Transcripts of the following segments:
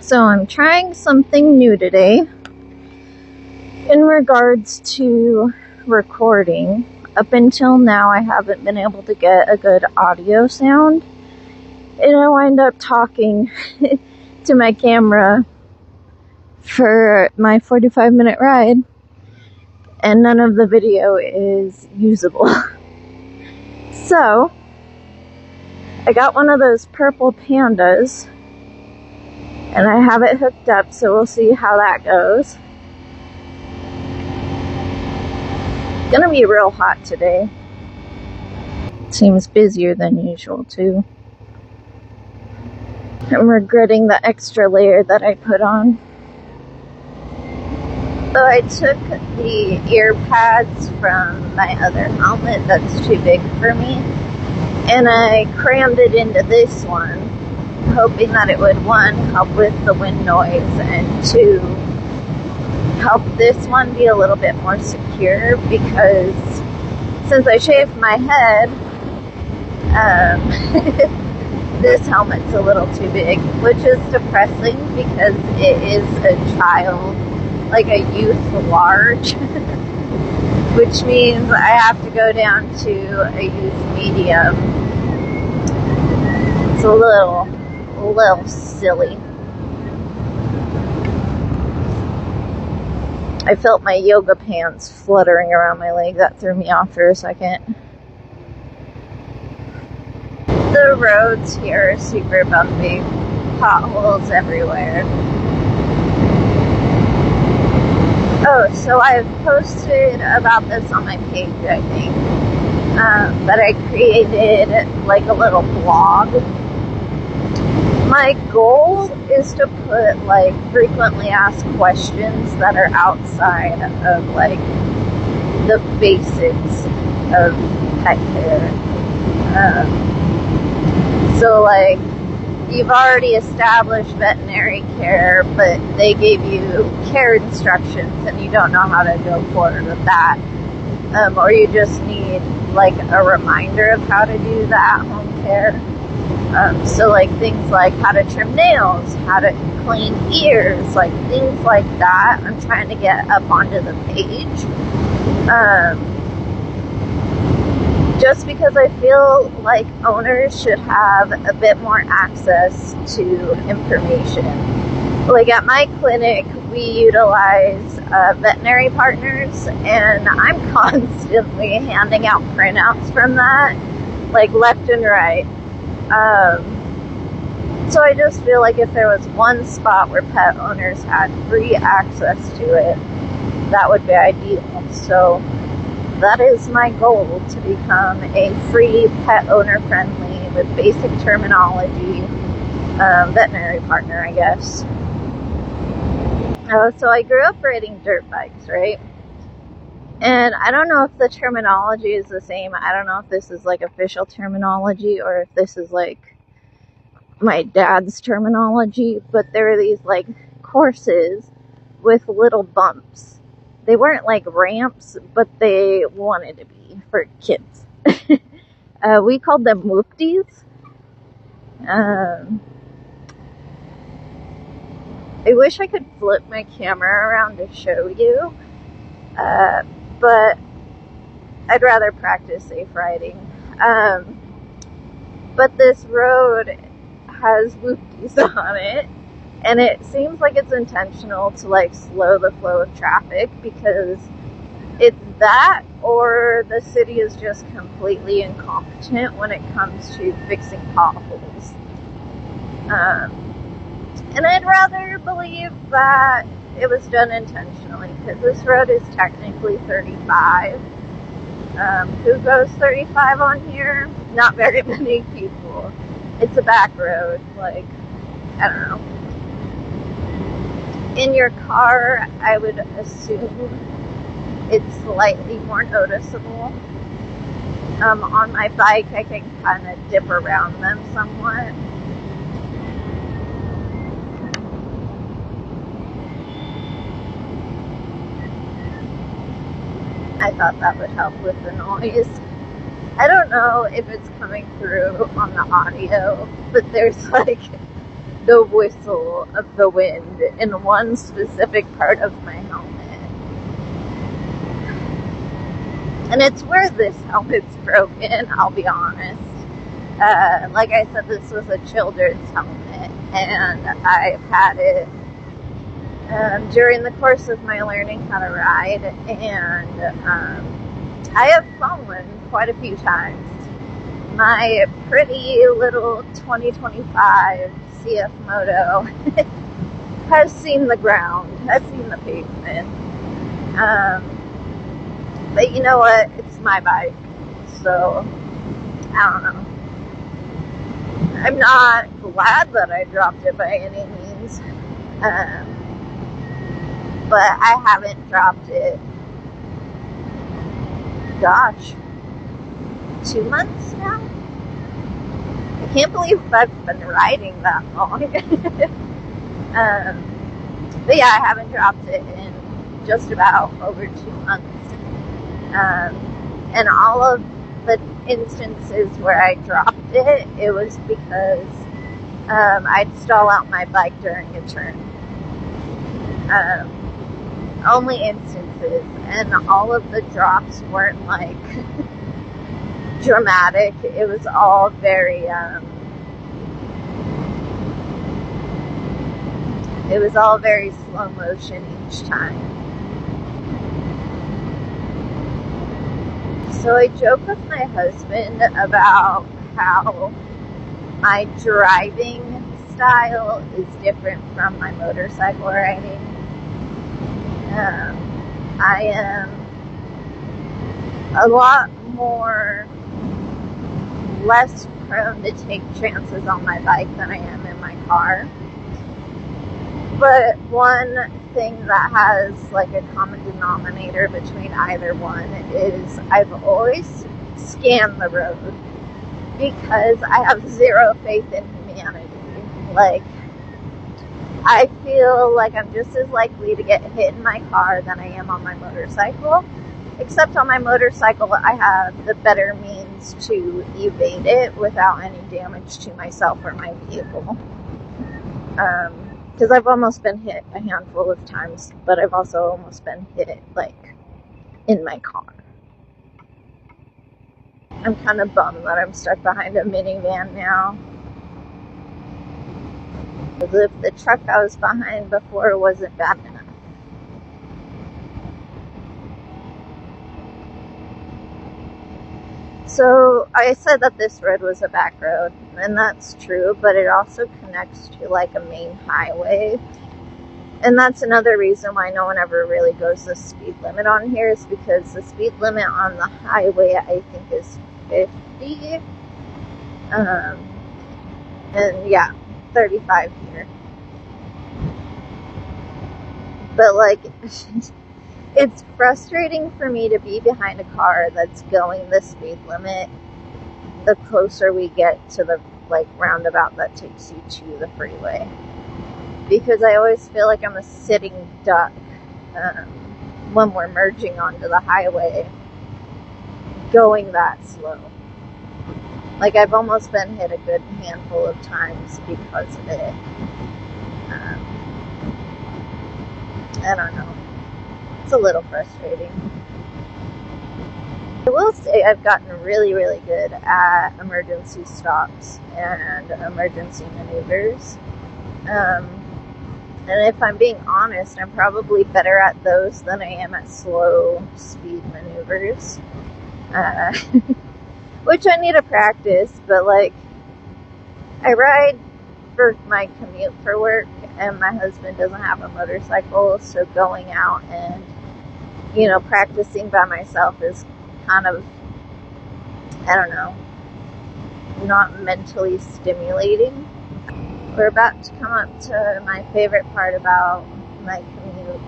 So I'm trying something new today in regards to recording. Up until now, I haven't been able to get a good audio sound, and I wind up talking to my camera for my 45-minute ride, and none of the video is usable. So I got one of those purple pandas, and I have it hooked up, so we'll see how that goes. It's gonna be real hot today. Seems busier than usual too. I'm regretting the extra layer that I put on. So I took the ear pads from my other helmet that's too big for me, and I crammed it into this one, hoping that it would, one, help with the wind noise, and two, help this one be a little bit more secure, because since I shaved my head, this helmet's a little too big, which is depressing because it is a child, like a youth large, which means I have to go down to a youth medium. It's a little silly. I felt my yoga pants fluttering around my leg. That threw me off for a second. The roads here are super bumpy. Potholes everywhere. Oh, so I've posted about this on my page, I think. But I created like a little blog. My goal is to put like frequently asked questions that are outside of like the basics of pet care. So like, you've already established veterinary care, but they gave you care instructions and you don't know how to go forward with that. Or you just need like a reminder of how to do the at-home care. So like things like how to trim nails, how to clean ears, like things like that, I'm trying to get up onto the page. Just because I feel like owners should have a bit more access to information. Like at my clinic, we utilize veterinary partners, and I'm constantly handing out printouts from that, like left and right. So I just feel like if there was one spot where pet owners had free access to it, that would be ideal. So that is my goal, to become a free, pet owner friendly, with basic terminology, veterinary partner, I guess. So I grew up riding dirt bikes, right? And I don't know if the terminology is the same. I don't know if this is like official terminology or if this is like my dad's terminology, but there were these like courses with little bumps. They weren't like ramps, but they wanted to be for kids. We called them whoopties. I wish I could flip my camera around to show you, but I'd rather practice safe riding. But this road has whoopties on it, and it seems like it's intentional to like slow the flow of traffic, because it's that, or the city is just completely incompetent when it comes to fixing potholes. And I'd rather believe that it was done intentionally, because this road is technically 35. Who goes 35 on here? Not very many people. It's a back road, like, I don't know. In your car, I would assume it's slightly more noticeable. On my bike, I can kind of dip around them somewhat. I thought that would help with the noise. I don't know if it's coming through on the audio, but there's like the whistle of the wind in one specific part of my helmet. And it's where this helmet's broken, I'll be honest. Like I said, this was a children's helmet, and I've had it during the course of my learning how to ride, and I have fallen quite a few times. My pretty little 2025 CF Moto has seen the ground, has seen the pavement. But you know what? It's my bike, so I don't know. I'm not glad that I dropped it by any means, but I haven't dropped it, gosh, 2 months now? I can't believe I've been riding that long. But yeah, I haven't dropped it in just about over 2 months. And all of the instances where I dropped it, it was because I'd stall out my bike during a turn. Only instances, and all of the drops weren't like dramatic. It was all very slow motion each time. So I joke with my husband about how my driving style is different from my motorcycle riding. I am a lot less prone to take chances on my bike than I am in my car. But one thing that has like a common denominator between either one is I've always scanned the road because I have zero faith in humanity. Like, I feel like I'm just as likely to get hit in my car than I am on my motorcycle. Except on my motorcycle, I have the better means to evade it without any damage to myself or my vehicle. Because I've almost been hit a handful of times, but I've also almost been hit, like, in my car. I'm kind of bummed that I'm stuck behind a minivan now. As if the truck I was behind before wasn't bad enough. So I said that this road was a back road, and that's true, but it also connects to like a main highway. And that's another reason why no one ever really goes the speed limit on here, is because the speed limit on the highway I think is 50. And yeah, 35 here. But like, it's frustrating for me to be behind a car that's going the speed limit the closer we get to the like roundabout that takes you to the freeway. Because I always feel like I'm a sitting duck when we're merging onto the highway going that slow. Like, I've almost been hit a good handful of times because of it. I don't know. It's a little frustrating. I will say I've gotten really, really good at emergency stops and emergency maneuvers. And if I'm being honest, I'm probably better at those than I am at slow speed maneuvers. Which I need to practice, but like, I ride for my commute for work, and my husband doesn't have a motorcycle, so going out and, you know, practicing by myself is kind of, I don't know, not mentally stimulating. We're about to come up to my favorite part about my commute.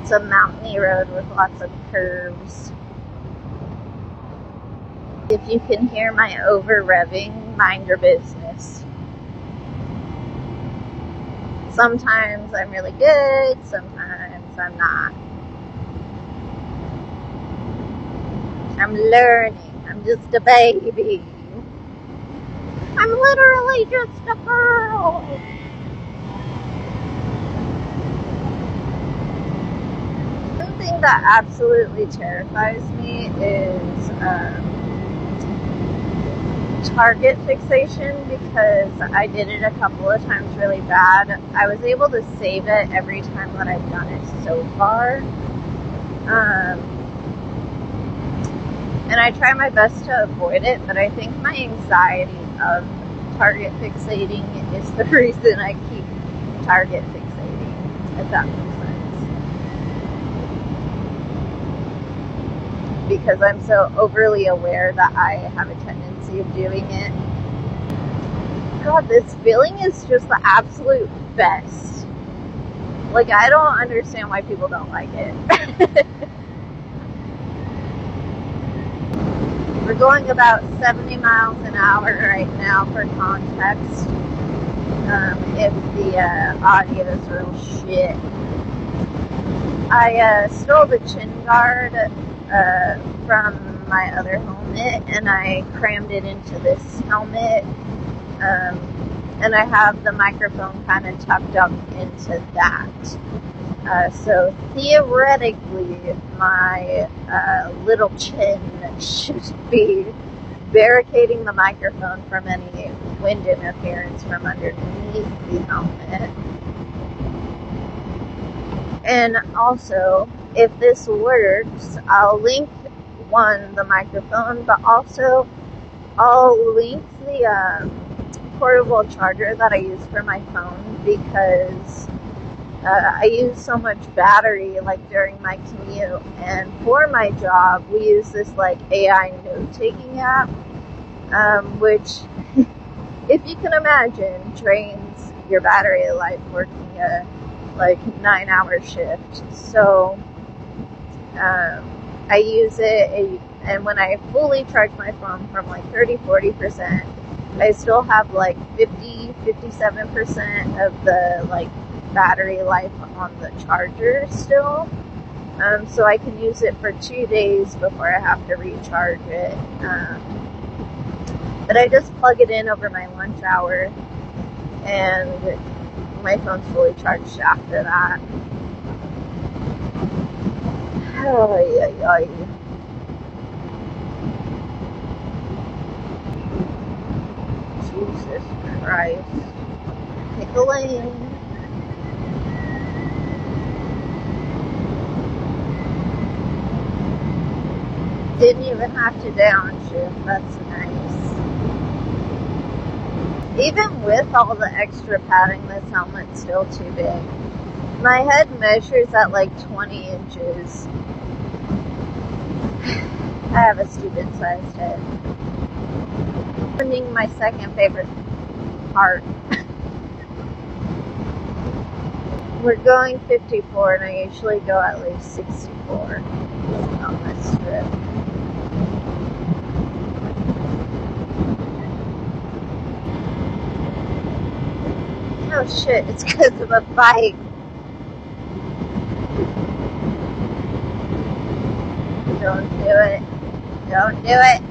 It's a mountainy road with lots of curves. If you can hear my over-revving, mind your business. Sometimes I'm really good, sometimes I'm not. I'm learning. I'm just a baby. I'm literally just a girl. One thing that absolutely terrifies me is target fixation, because I did it a couple of times really bad. I was able to save it every time that I've done it so far. And I try my best to avoid it, but I think my anxiety of target fixating is the reason I keep target fixating, if that makes sense. Because I'm so overly aware that I have a tendency of doing it. God, this feeling is just the absolute best. Like, I don't understand why people don't like it. We're going about 70 miles an hour right now, for context. If the audio is real shit. I stole the chin guard from my other helmet, and I crammed it into this helmet. And I have the microphone kind of tucked up into that. So theoretically, my little chin should be barricading the microphone from any wind interference from underneath the helmet. And also, if this works, I'll link the microphone, but also I'll link the portable charger that I use for my phone, because I use so much battery like during my commute, and for my job we use this like AI note-taking app, which if you can imagine drains your battery life working a like 9-hour shift. So I use it, and when I fully charge my phone from like 30-40%, I still have like 50-57% of the like battery life on the charger still. So I can use it for 2 days before I have to recharge it. But I just plug it in over my lunch hour, and my phone's fully charged after that. Ay. Jesus Christ. Pick a lane. Didn't even have to downshift. That's nice. Even with all the extra padding, this helmet's still too big. My head measures at like 20 inches. I have a stupid sized head. Finding my second favorite part. We're going 54, and I usually go at least 64 on this strip. Oh shit, it's because of a bike. Don't do it. Don't do it.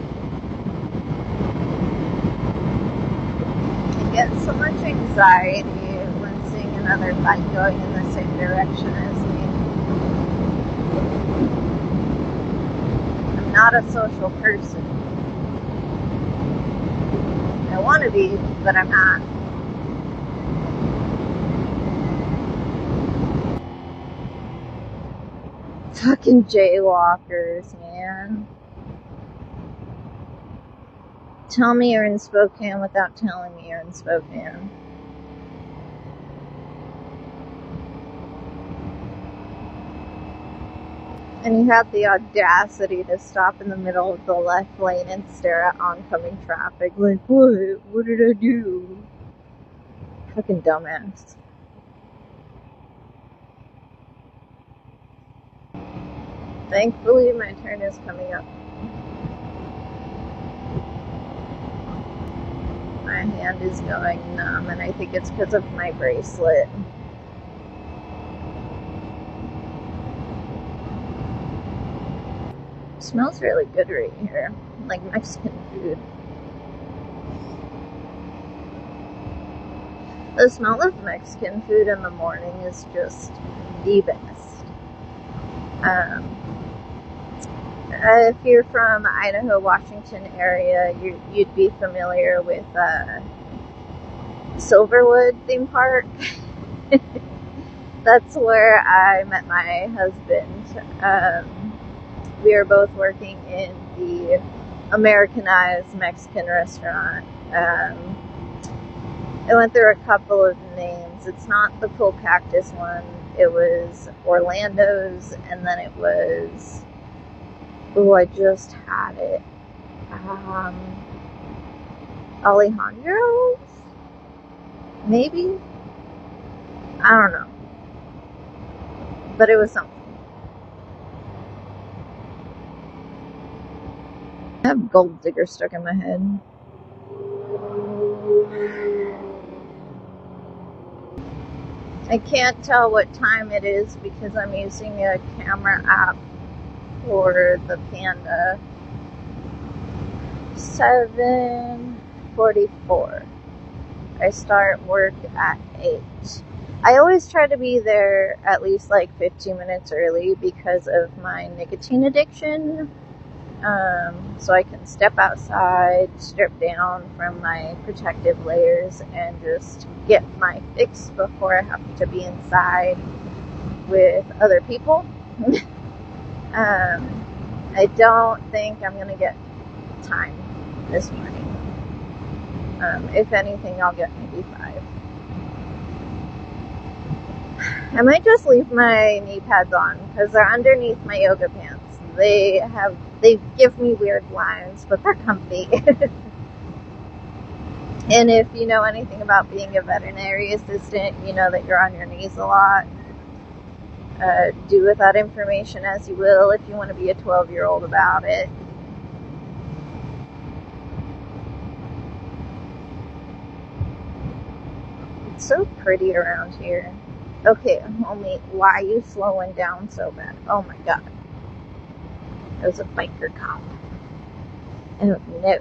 I get so much anxiety when seeing another bike going in the same direction as me. I'm not a social person. I want to be, but I'm not. Fucking jaywalkers, man. Tell me you're in Spokane without telling me you're in Spokane. And you have the audacity to stop in the middle of the left lane and stare at oncoming traffic. Like, what? What did I do? Fucking dumbass. Thankfully, my turn is coming up. My hand is going numb, and I think it's because of my bracelet. It smells really good right here, like Mexican food. The smell of Mexican food in the morning is just the best. If you're from Idaho, Washington area, you'd be familiar with Silverwood theme park. That's where I met my husband. We were both working in the Americanized Mexican restaurant. I went through a couple of names. It's not the Full Cactus one. It was Orlando's, and then it was... Oh, I just had it. Alejandro's? Maybe? I don't know. But it was something. I have Gold Digger stuck in my head. I can't tell what time it is because I'm using a camera app for the Panda. 7:44. I start work at 8. I always try to be there at least like 15 minutes early because of my nicotine addiction. So I can step outside, strip down from my protective layers, and just get my fix before I have to be inside with other people. I don't think I'm going to get time this morning. If anything, I'll get maybe 5. I might just leave my knee pads on because they're underneath my yoga pants. They give me weird lines, but they're comfy. And if you know anything about being a veterinary assistant, you know that you're on your knees a lot. Do with that information as you will if you want to be a 12-year-old about it. It's so pretty around here. Okay, homie, why are you slowing down so bad? Oh my god. It was a biker cop. Oh no.